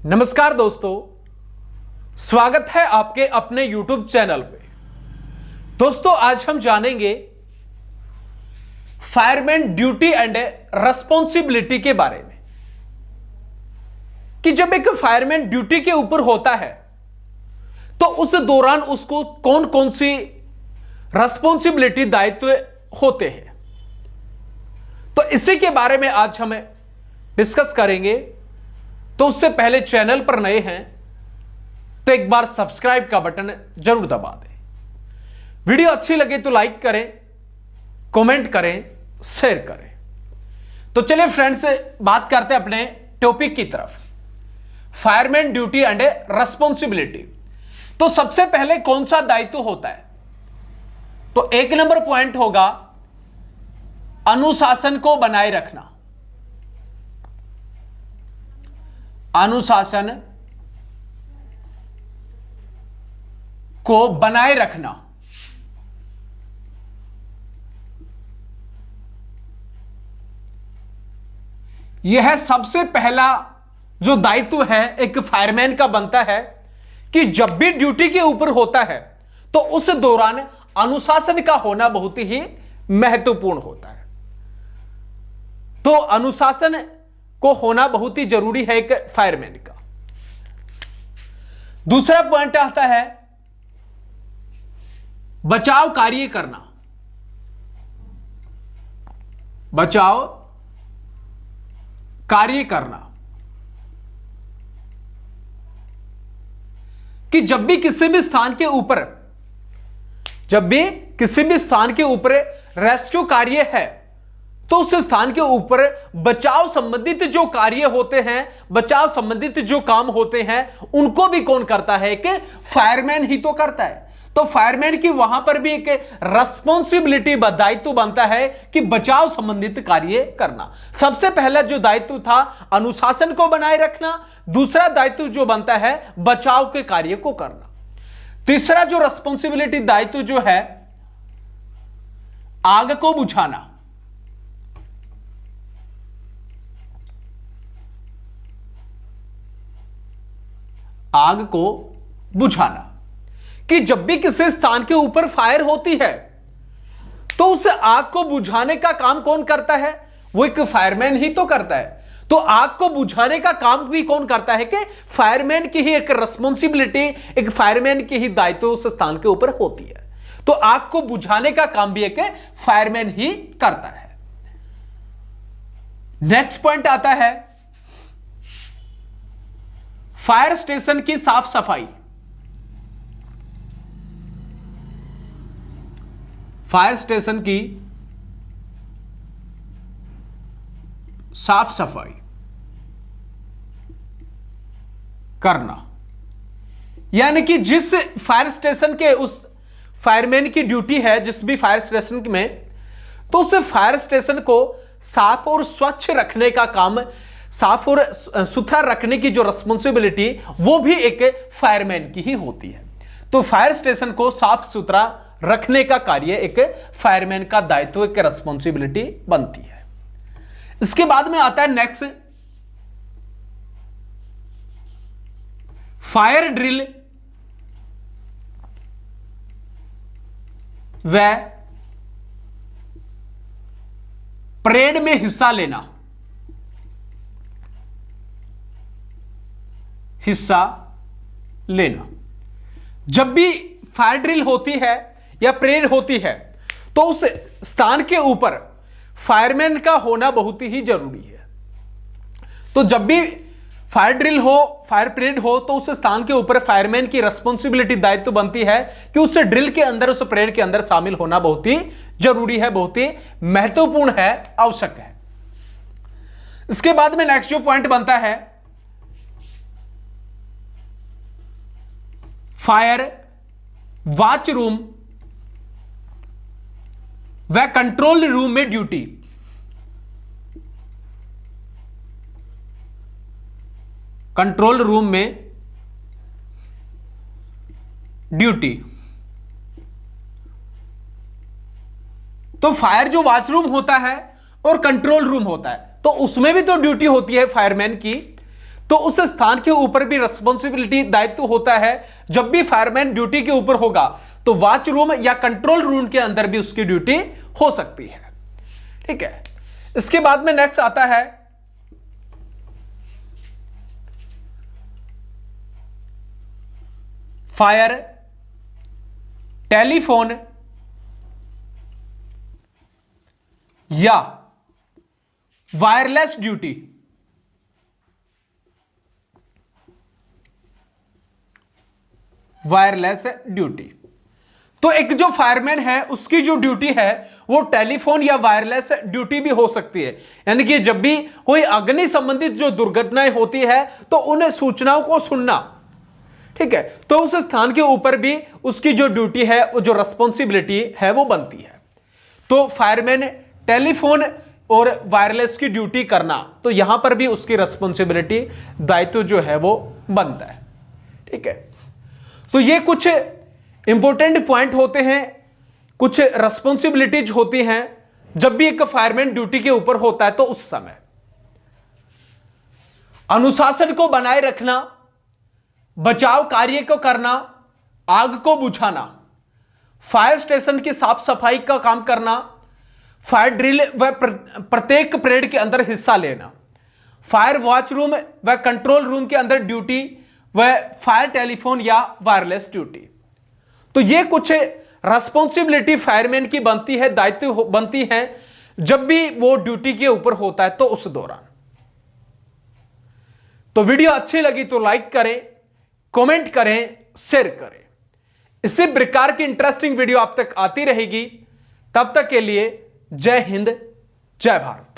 नमस्कार दोस्तों, स्वागत है आपके अपने YouTube चैनल पे। दोस्तों, आज हम जानेंगे फायरमैन ड्यूटी एंड रेस्पॉन्सिबिलिटी के बारे में कि जब एक फायरमैन ड्यूटी के ऊपर होता है तो उस दौरान उसको कौन कौन सी रेस्पॉन्सिबिलिटी दायित्व होते हैं। तो इसी के बारे में आज हम डिस्कस करेंगे। तो उससे पहले चैनल पर नए हैं तो एक बार सब्सक्राइब का बटन जरूर दबा दें। वीडियो अच्छी लगे तो लाइक करें, कमेंट करें, शेयर करें। तो चलिए फ्रेंड्स, बात करते हैं अपने टॉपिक की तरफ, फायरमैन ड्यूटी एंड रेस्पॉन्सिबिलिटी। तो सबसे पहले कौन सा दायित्व होता है? तो एक नंबर पॉइंट होगा अनुशासन को बनाए रखना। अनुशासन को बनाए रखना। यह सबसे पहला जो दायित्व है एक फायरमैन का बनता है कि जब भी ड्यूटी के ऊपर होता है तो उस दौरान अनुशासन का होना बहुत ही महत्वपूर्ण होता है। तो अनुशासन को होना बहुत ही जरूरी है एक फायरमैन का। दूसरा पॉइंट आता है बचाव कार्य करना। बचाव कार्य करना कि जब भी किसी भी स्थान के ऊपर रेस्क्यू कार्य है तो उस स्थान के ऊपर बचाव संबंधित जो कार्य होते हैं, बचाव संबंधित जो काम होते हैं, उनको भी कौन करता है? कि फायरमैन ही तो करता है। तो फायरमैन की वहां पर भी एक रेस्पॉन्सिबिलिटी, दायित्व बनता है कि बचाव संबंधित कार्य करना। सबसे पहला जो दायित्व था अनुशासन को बनाए रखना, दूसरा दायित्व जो बनता है बचाव के कार्य को करना। तीसरा जो रेस्पॉन्सिबिलिटी दायित्व जो है आग को बुझाना। आग को बुझाना कि जब भी किसी स्थान के ऊपर फायर होती है तो उस आग को बुझाने का काम कौन करता है? वो एक फायरमैन ही तो करता है। तो आग को बुझाने का काम भी कौन करता है? कि फायरमैन की ही एक रेस्पॉन्सिबिलिटी, एक फायरमैन की ही दायित्व उस स्थान के ऊपर होती है। तो आग को बुझाने का काम भी एक फायरमैन ही करता है। नेक्स्ट पॉइंट आता है फायर स्टेशन की साफ सफाई। फायर स्टेशन की साफ सफाई करना, यानी कि जिस फायर स्टेशन के उस फायरमैन की ड्यूटी है, जिस भी फायर स्टेशन में, तो उस फायर स्टेशन को साफ और स्वच्छ रखने का काम, साफ और सुथरा रखने की जो रेस्पॉन्सिबिलिटी, वो भी एक फायरमैन की ही होती है। तो फायर स्टेशन को साफ सुथरा रखने का कार्य एक फायरमैन का दायित्व, एक रेस्पॉन्सिबिलिटी बनती है। इसके बाद में आता है नेक्स्ट फायर ड्रिल व परेड में हिस्सा लेना। जब भी फायर ड्रिल होती है या परेड होती है तो उस स्थान के ऊपर फायरमैन का होना बहुत ही जरूरी है। तो जब भी फायर ड्रिल हो, फायर परेड हो, तो उस स्थान के ऊपर फायरमैन की रेस्पॉन्सिबिलिटी, दायित्व बनती है कि उस ड्रिल के अंदर, उस परेड के अंदर शामिल होना बहुत ही जरूरी है, बहुत ही महत्वपूर्ण है, आवश्यक है। इसके बाद में नेक्स्ट जो पॉइंट बनता है फायर वॉच रूम व कंट्रोल रूम में ड्यूटी। कंट्रोल रूम में ड्यूटी। तो फायर जो वॉच रूम होता है और कंट्रोल रूम होता है, तो उसमें भी तो ड्यूटी होती है फायरमैन की। तो उस स्थान के ऊपर भी रिस्पॉन्सिबिलिटी, दायित्व होता है। जब भी फायरमैन ड्यूटी के ऊपर होगा तो वॉच रूम या कंट्रोल रूम के अंदर भी उसकी ड्यूटी हो सकती है। ठीक है, इसके बाद में नेक्स्ट आता है फायर टेलीफोन या वायरलेस ड्यूटी। वायरलेस ड्यूटी, तो एक जो फायरमैन है उसकी जो ड्यूटी है वो टेलीफोन या वायरलेस ड्यूटी भी हो सकती है। यानी कि जब भी कोई अग्नि संबंधित जो दुर्घटनाएं होती है तो उन सूचनाओं को सुनना। ठीक है, तो उस स्थान के ऊपर भी उसकी जो ड्यूटी है, वो जो रिस्पॉन्सिबिलिटी है वो बनती है। तो फायरमैन टेलीफोन और वायरलेस की ड्यूटी करना, तो यहां पर भी उसकी रिस्पॉन्सिबिलिटी, दायित्व जो है वो बनता है। ठीक है, तो ये कुछ इंपॉर्टेंट पॉइंट होते हैं, कुछ रिस्पॉन्सिबिलिटीज होती हैं जब भी एक फायरमैन ड्यूटी के ऊपर होता है। तो उस समय अनुशासन को बनाए रखना, बचाव कार्य को करना, आग को बुझाना, फायर स्टेशन की साफ सफाई का काम करना, फायर ड्रिल व प्रत्येक परेड के अंदर हिस्सा लेना, फायर वॉच रूम व कंट्रोल रूम के अंदर ड्यूटी व फायर टेलीफोन या वायरलेस ड्यूटी। तो ये कुछ रिस्पॉन्सिबिलिटी फायरमैन की बनती है, दायित्व बनती है जब भी वो ड्यूटी के ऊपर होता है, तो उस दौरान। तो वीडियो अच्छी लगी तो लाइक करें, कमेंट करें, शेयर करें। इसी प्रकार की इंटरेस्टिंग वीडियो आप तक आती रहेगी। तब तक के लिए जय हिंद, जय भारत।